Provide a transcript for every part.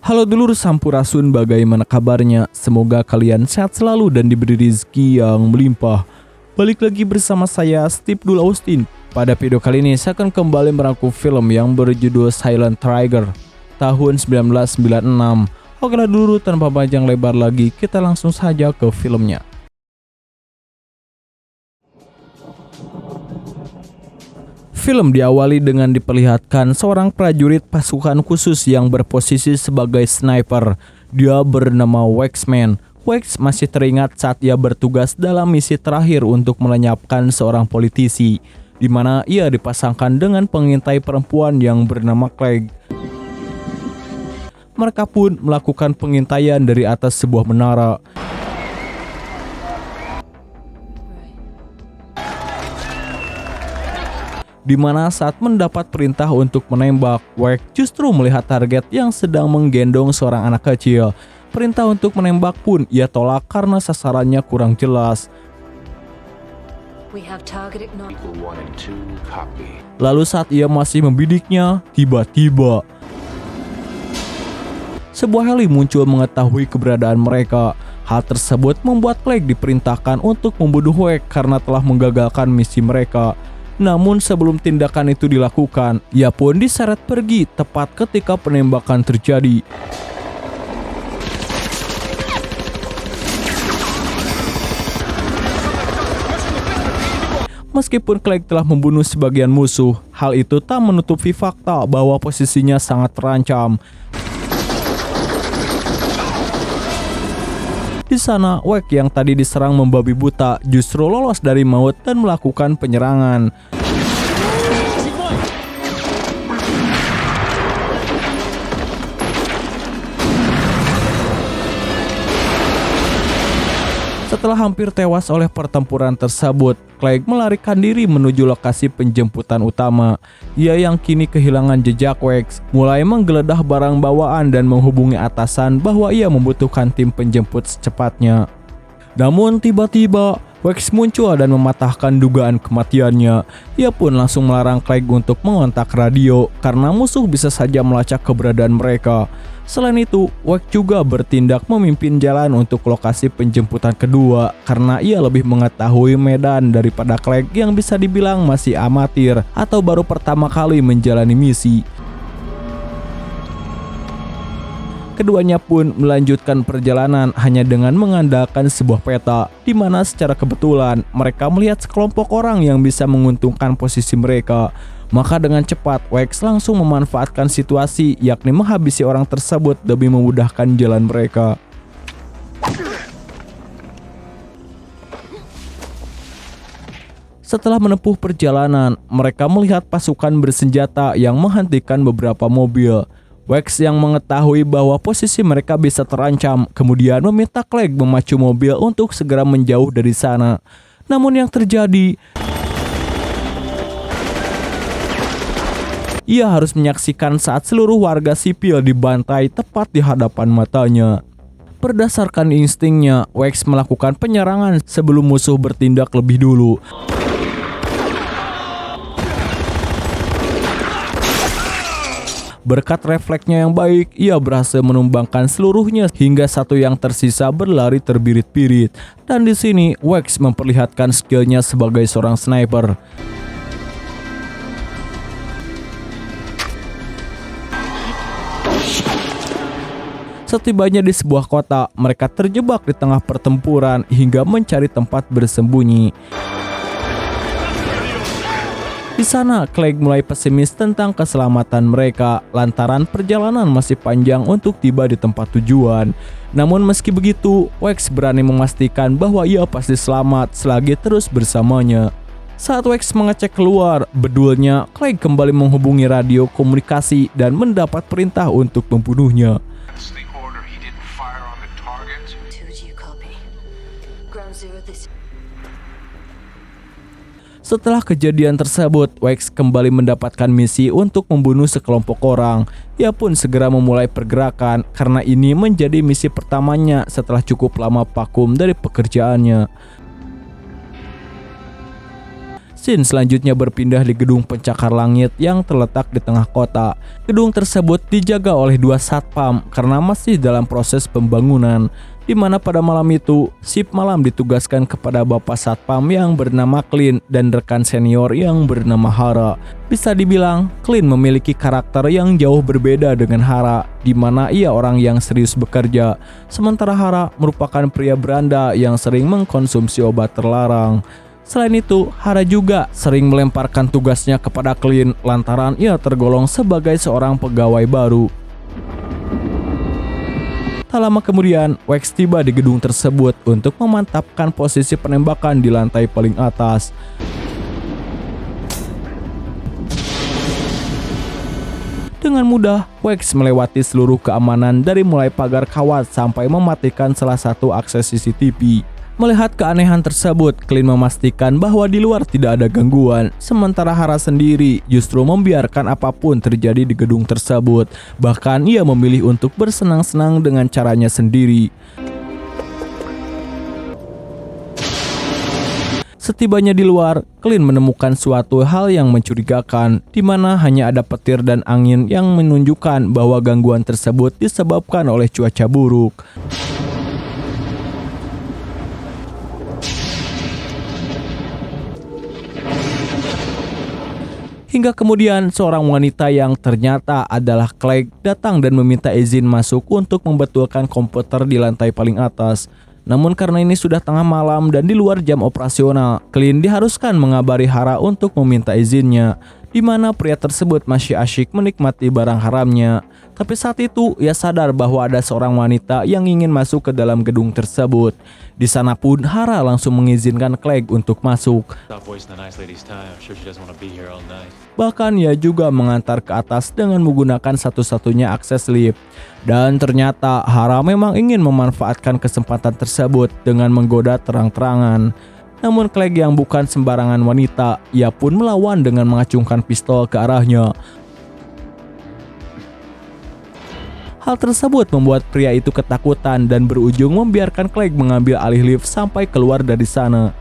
Halo dulur Sampurasun, bagaimana kabarnya? Semoga kalian sehat selalu dan diberi rezeki yang melimpah. Balik lagi bersama saya, Steve Dul Austin. Pada video kali ini saya akan kembali merangkum film yang berjudul Silent Trigger tahun 1996. Okelah dulu, tanpa panjang lebar lagi, kita langsung saja ke filmnya. Film diawali dengan diperlihatkan seorang prajurit pasukan khusus yang berposisi sebagai sniper. Dia bernama Waxman. Wax masih teringat saat ia bertugas dalam misi terakhir untuk melenyapkan seorang politisi, di mana ia dipasangkan dengan pengintai perempuan yang bernama Clegg. Mereka pun melakukan pengintaian dari atas sebuah menara. Di mana saat mendapat perintah untuk menembak, Wax justru melihat target yang sedang menggendong seorang anak kecil. Perintah untuk menembak pun ia tolak karena sasarannya kurang jelas. Lalu saat ia masih membidiknya, tiba-tiba sebuah heli muncul mengetahui keberadaan mereka. Hal tersebut membuat Clegg diperintahkan untuk membunuh Wax karena telah menggagalkan misi mereka. Namun sebelum tindakan itu dilakukan, ia pun diseret pergi tepat ketika penembakan terjadi. Meskipun Clegg telah membunuh sebagian musuh, hal itu tak menutupi fakta bahwa posisinya sangat terancam. Di sana, Wax yang tadi diserang membabi buta justru lolos dari maut dan melakukan penyerangan. Setelah hampir tewas oleh pertempuran tersebut, Clegg melarikan diri menuju lokasi penjemputan utama. Ia yang kini kehilangan jejak Wax mulai menggeledah barang bawaan dan menghubungi atasan bahwa ia membutuhkan tim penjemput secepatnya. Namun tiba-tiba Wax muncul dan mematahkan dugaan kematiannya. Ia pun langsung melarang Clegg untuk mengontak radio karena musuh bisa saja melacak keberadaan mereka. Selain itu, Wax juga bertindak memimpin jalan untuk lokasi penjemputan kedua karena ia lebih mengetahui medan daripada Clegg yang bisa dibilang masih amatir atau baru pertama kali menjalani misi. Keduanya pun melanjutkan perjalanan hanya dengan mengandalkan sebuah peta, di mana secara kebetulan mereka melihat sekelompok orang yang bisa menguntungkan posisi mereka. Maka dengan cepat, Wax langsung memanfaatkan situasi, yakni menghabisi orang tersebut demi memudahkan jalan mereka. Setelah menempuh perjalanan, mereka melihat pasukan bersenjata yang menghentikan beberapa mobil. Wax yang mengetahui bahwa posisi mereka bisa terancam, kemudian meminta Clegg memacu mobil untuk segera menjauh dari sana. Namun yang terjadi, ia harus menyaksikan saat seluruh warga sipil dibantai tepat di hadapan matanya. Berdasarkan instingnya, Wax melakukan penyerangan sebelum musuh bertindak lebih dulu. Berkat refleksnya yang baik, ia berhasil menumbangkan seluruhnya hingga satu yang tersisa berlari terbirit-birit. Dan di sini, Wax memperlihatkan skillnya sebagai seorang sniper. Setibanya di sebuah kota, mereka terjebak di tengah pertempuran hingga mencari tempat bersembunyi. Di sana, Clegg mulai pesimis tentang keselamatan mereka lantaran perjalanan masih panjang untuk tiba di tempat tujuan. Namun meski begitu, Wax berani memastikan bahwa ia pasti selamat selagi terus bersamanya. Saat Wax mengecek keluar, bedulnya Clegg kembali menghubungi radio komunikasi dan mendapat perintah untuk membunuhnya. Setelah kejadian tersebut, Wax kembali mendapatkan misi untuk membunuh sekelompok orang. Ia pun segera memulai pergerakan karena ini menjadi misi pertamanya setelah cukup lama vakum dari pekerjaannya. Scene selanjutnya berpindah di gedung pencakar langit yang terletak di tengah kota. Gedung tersebut dijaga oleh 2 satpam karena masih dalam proses pembangunan, di mana pada malam itu, shift malam ditugaskan kepada Bapak Satpam yang bernama Clint dan rekan senior yang bernama Hara. Bisa dibilang, Clint memiliki karakter yang jauh berbeda dengan Hara, di mana ia orang yang serius bekerja, sementara Hara merupakan pria beranda yang sering mengkonsumsi obat terlarang. Selain itu, Hara juga sering melemparkan tugasnya kepada Clint lantaran ia tergolong sebagai seorang pegawai baru. Tak lama kemudian, Wax tiba di gedung tersebut untuk memantapkan posisi penembakan di lantai paling atas. Dengan mudah, Wax melewati seluruh keamanan dari mulai pagar kawat sampai mematikan salah satu akses CCTV. Melihat keanehan tersebut, Clint memastikan bahwa di luar tidak ada gangguan, sementara Hara sendiri justru membiarkan apapun terjadi di gedung tersebut. Bahkan ia memilih untuk bersenang-senang dengan caranya sendiri. Setibanya di luar, Clint menemukan suatu hal yang mencurigakan, di mana hanya ada petir dan angin yang menunjukkan bahwa gangguan tersebut disebabkan oleh cuaca buruk. Hingga kemudian seorang wanita yang ternyata adalah Clegg datang dan meminta izin masuk untuk membetulkan komputer di lantai paling atas. Namun karena ini sudah tengah malam dan di luar jam operasional, Clint diharuskan mengabari Hara untuk meminta izinnya, di mana pria tersebut masih asyik menikmati barang haramnya. Tapi saat itu ia sadar bahwa ada seorang wanita yang ingin masuk ke dalam gedung tersebut. Di sana pun Hara langsung mengizinkan Clegg untuk masuk. Bahkan ia juga mengantar ke atas dengan menggunakan satu-satunya akses lift. Dan ternyata Hara memang ingin memanfaatkan kesempatan tersebut dengan menggoda terang-terangan. Namun Clegg yang bukan sembarangan wanita, ia pun melawan dengan mengacungkan pistol ke arahnya. Hal tersebut membuat pria itu ketakutan dan berujung membiarkan Clegg mengambil alih lift sampai keluar dari sana.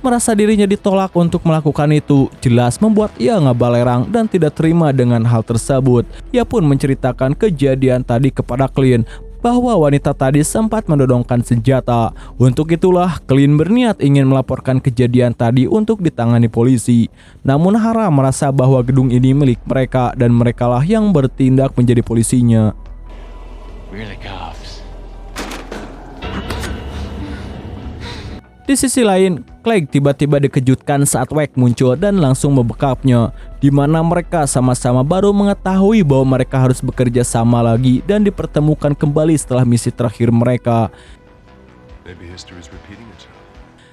Merasa dirinya ditolak untuk melakukan itu, jelas membuat ia ngabalerang dan tidak terima dengan hal tersebut. Ia pun menceritakan kejadian tadi kepada Clint, bahwa wanita tadi sempat mendodongkan senjata. Untuk itulah Clint berniat ingin melaporkan kejadian tadi untuk ditangani polisi. Namun Hara merasa bahwa gedung ini milik mereka dan merekalah yang bertindak menjadi polisinya. Di sisi lain, Clegg tiba-tiba dikejutkan saat Wax muncul dan langsung membekapnya, di mana mereka sama-sama baru mengetahui bahwa mereka harus bekerja sama lagi dan dipertemukan kembali setelah misi terakhir mereka.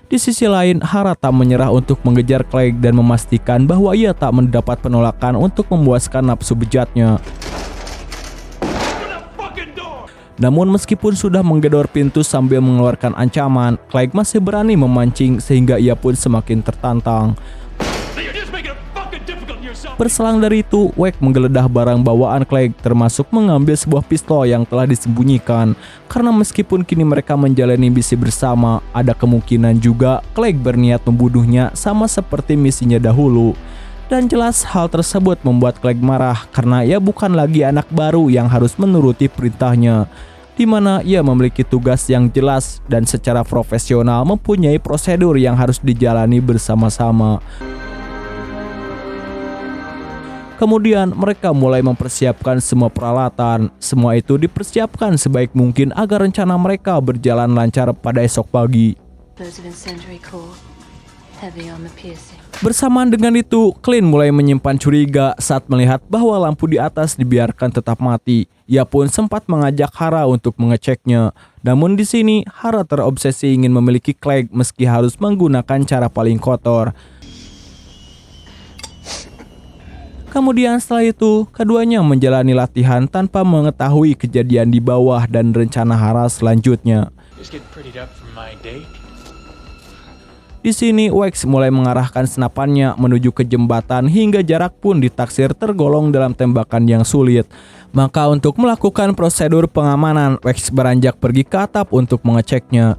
Di sisi lain, Hara tak menyerah untuk mengejar Clegg dan memastikan bahwa ia tak mendapat penolakan untuk memuaskan nafsu bejatnya. Namun meskipun sudah menggedor pintu sambil mengeluarkan ancaman, Clegg masih berani memancing sehingga ia pun semakin tertantang. Berselang dari itu, Wax menggeledah barang bawaan Clegg termasuk mengambil sebuah pistol yang telah disembunyikan. Karena meskipun kini mereka menjalani misi bersama, ada kemungkinan juga Clegg berniat membunuhnya sama seperti misinya dahulu. Dan jelas hal tersebut membuat Clegg marah karena ia bukan lagi anak baru yang harus menuruti perintahnya, di mana ia memiliki tugas yang jelas dan secara profesional mempunyai prosedur yang harus dijalani bersama-sama. Kemudian mereka mulai mempersiapkan semua peralatan. Semua itu dipersiapkan sebaik mungkin agar rencana mereka berjalan lancar pada esok pagi. Bersamaan dengan itu, Clint mulai menyimpan curiga saat melihat bahwa lampu di atas dibiarkan tetap mati. Ia pun sempat mengajak Hara untuk mengeceknya. Namun di sini, Hara terobsesi ingin memiliki Clegg meski harus menggunakan cara paling kotor. Kemudian setelah itu, keduanya menjalani latihan tanpa mengetahui kejadian di bawah dan rencana Hara selanjutnya. Di sini, Wax mulai mengarahkan senapannya menuju ke jembatan hingga jarak pun ditaksir tergolong dalam tembakan yang sulit. Maka untuk melakukan prosedur pengamanan, Wax beranjak pergi ke atap untuk mengeceknya.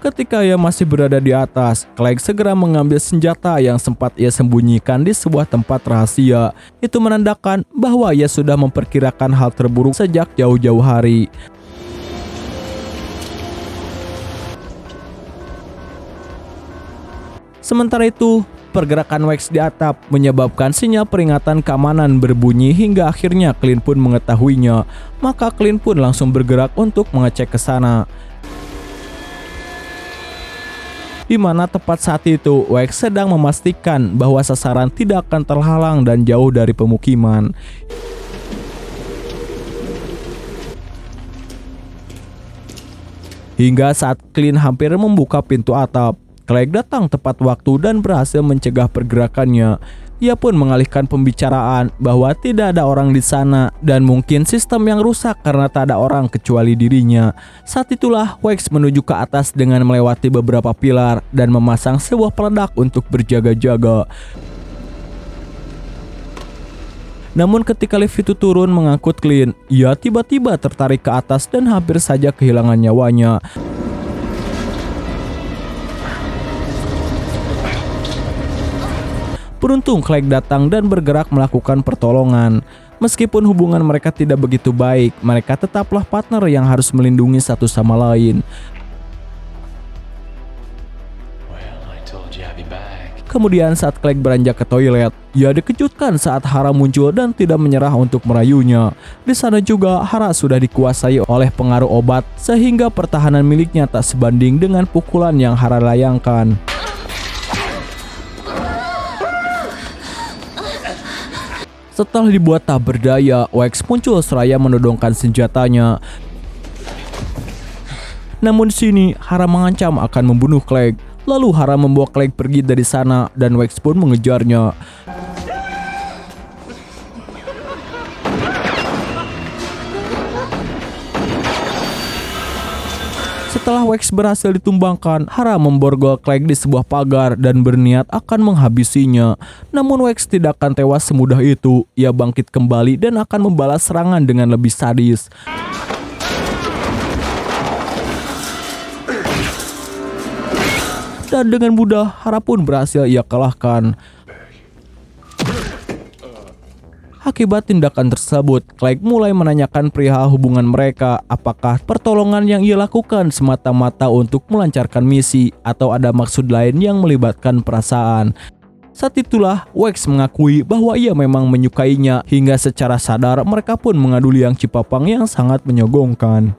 Ketika ia masih berada di atas, Clegg segera mengambil senjata yang sempat ia sembunyikan di sebuah tempat rahasia. Itu menandakan bahwa ia sudah memperkirakan hal terburuk sejak jauh-jauh hari. Sementara itu, pergerakan Wax di atap menyebabkan sinyal peringatan keamanan berbunyi hingga akhirnya Clint pun mengetahuinya. Maka Clint pun langsung bergerak untuk mengecek ke sana. Di mana tepat saat itu, Wax sedang memastikan bahwa sasaran tidak akan terhalang dan jauh dari pemukiman. Hingga saat Clint hampir membuka pintu atap, Clegg datang tepat waktu dan berhasil mencegah pergerakannya. Ia pun mengalihkan pembicaraan bahwa tidak ada orang di sana dan mungkin sistem yang rusak karena tak ada orang kecuali dirinya. Saat itulah Wax menuju ke atas dengan melewati beberapa pilar dan memasang sebuah peledak untuk berjaga-jaga. Namun ketika lift itu turun mengangkut Clint, ia tiba-tiba tertarik ke atas dan hampir saja kehilangan nyawanya. Beruntung Clegg datang dan bergerak melakukan pertolongan. Meskipun hubungan mereka tidak begitu baik, mereka tetaplah partner yang harus melindungi satu sama lain. Kemudian saat Clegg beranjak ke toilet, ia dikejutkan saat Hara muncul dan tidak menyerah untuk merayunya. Di sana juga Hara sudah dikuasai oleh pengaruh obat sehingga pertahanan miliknya tak sebanding dengan pukulan yang Hara layangkan. Setelah dibuat tak berdaya, Wax muncul seraya menodongkan senjatanya. Namun di sini, Hara mengancam akan membunuh Clegg. Lalu Hara membawa Clegg pergi dari sana dan Wax pun mengejarnya. Setelah Wax berhasil ditumbangkan, Hara memborgol Clegg di sebuah pagar dan berniat akan menghabisinya. Namun Wax tidak akan tewas semudah itu. Ia bangkit kembali dan akan membalas serangan dengan lebih sadis. Dan dengan mudah, Hara pun berhasil ia kalahkan. Akibat tindakan tersebut, Clegg mulai menanyakan perihal hubungan mereka. Apakah pertolongan yang ia lakukan semata-mata untuk melancarkan misi atau ada maksud lain yang melibatkan perasaan. Saat itulah Wax mengakui bahwa ia memang menyukainya hingga secara sadar mereka pun mengadu liang cipapang yang sangat menyogongkan.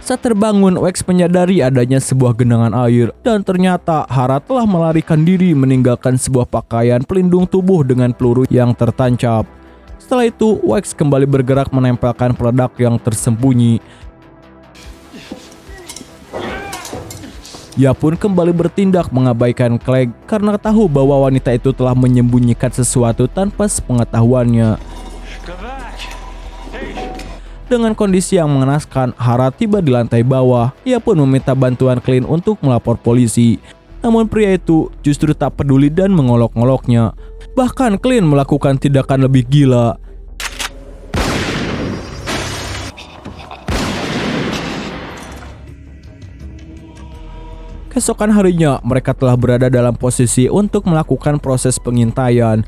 Saat terbangun, Wax menyadari adanya sebuah genangan air dan ternyata Hara telah melarikan diri meninggalkan sebuah pakaian pelindung tubuh dengan peluru yang tertancap. Setelah itu, Wax kembali bergerak menempelkan peledak yang tersembunyi. Ia pun kembali bertindak mengabaikan Clegg karena tahu bahwa wanita itu telah menyembunyikan sesuatu tanpa sepengetahuannya. Dengan kondisi yang mengenaskan, Hara tiba di lantai bawah. Ia pun meminta bantuan Clint untuk melapor polisi. Namun pria itu justru tak peduli dan mengolok-ngoloknya. Bahkan Clint melakukan tindakan lebih gila. Keesokan harinya, mereka telah berada dalam posisi untuk melakukan proses pengintaian.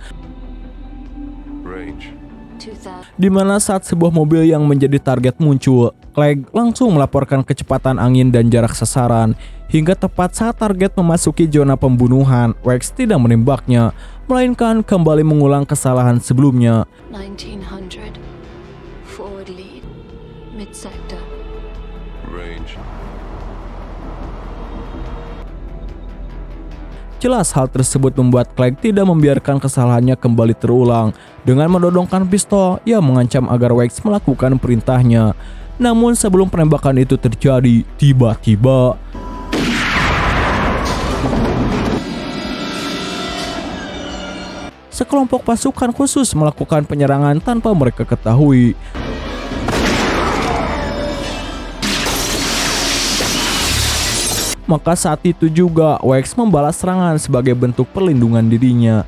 Di mana saat sebuah mobil yang menjadi target muncul, Clegg langsung melaporkan kecepatan angin dan jarak sasaran. Hingga tepat saat target memasuki zona pembunuhan, Wax tidak menembaknya, melainkan kembali mengulang kesalahan sebelumnya. 1900 forward lead mid sector Range. Jelas hal tersebut membuat Clegg tidak membiarkan kesalahannya kembali terulang. Dengan menodongkan pistol, ia mengancam agar Wax melakukan perintahnya. Namun sebelum penembakan itu terjadi, tiba-tiba sekelompok pasukan khusus melakukan penyerangan tanpa mereka ketahui. Maka saat itu juga Wax membalas serangan sebagai bentuk perlindungan dirinya.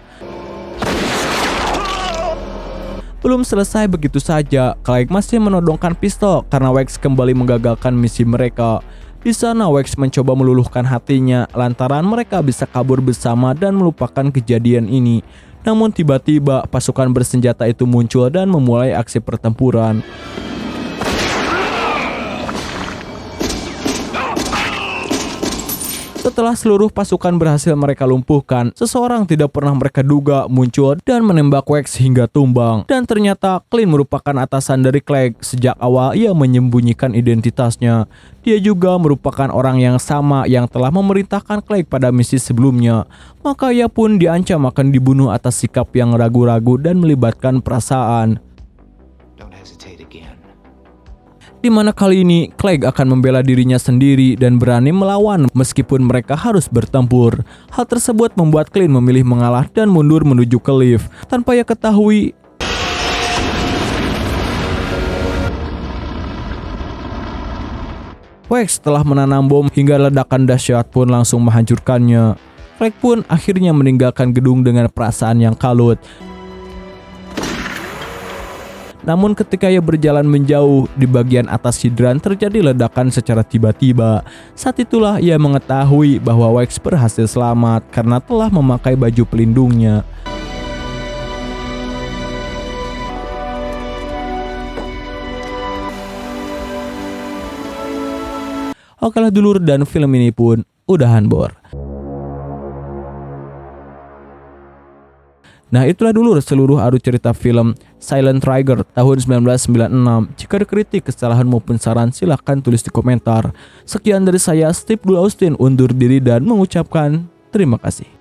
Belum selesai begitu saja, Clegg masih menodongkan pistol karena Wax kembali menggagalkan misi mereka. Di sana Wax mencoba meluluhkan hatinya lantaran mereka bisa kabur bersama dan melupakan kejadian ini. Namun tiba-tiba pasukan bersenjata itu muncul dan memulai aksi pertempuran. Setelah seluruh pasukan berhasil mereka lumpuhkan, seseorang tidak pernah mereka duga muncul dan menembak Wax hingga tumbang. Dan ternyata Clint merupakan atasan dari Clegg. Sejak awal ia menyembunyikan identitasnya. Dia juga merupakan orang yang sama yang telah memerintahkan Clegg pada misi sebelumnya. Maka ia pun diancam akan dibunuh atas sikap yang ragu-ragu dan melibatkan perasaan. Di mana kali ini Clegg akan membela dirinya sendiri dan berani melawan meskipun mereka harus bertempur. Hal tersebut membuat Clint memilih mengalah dan mundur menuju ke lift. Tanpa ia ketahui, Wax telah menanam bom hingga ledakan dahsyat pun langsung menghancurkannya. Clegg pun akhirnya meninggalkan gedung dengan perasaan yang kalut. Namun ketika ia berjalan menjauh, di bagian atas hidran terjadi ledakan secara tiba-tiba. Saat itulah ia mengetahui bahwa Wax berhasil selamat karena telah memakai baju pelindungnya. Okelah dulur, dan film ini pun udahan bor. Nah itulah dulu seluruh alur cerita film Silent Trigger tahun 1996. Jika ada kritik, kesalahan maupun saran silahkan tulis di komentar. Sekian dari saya, Steve Dul Austin, undur diri dan mengucapkan terima kasih.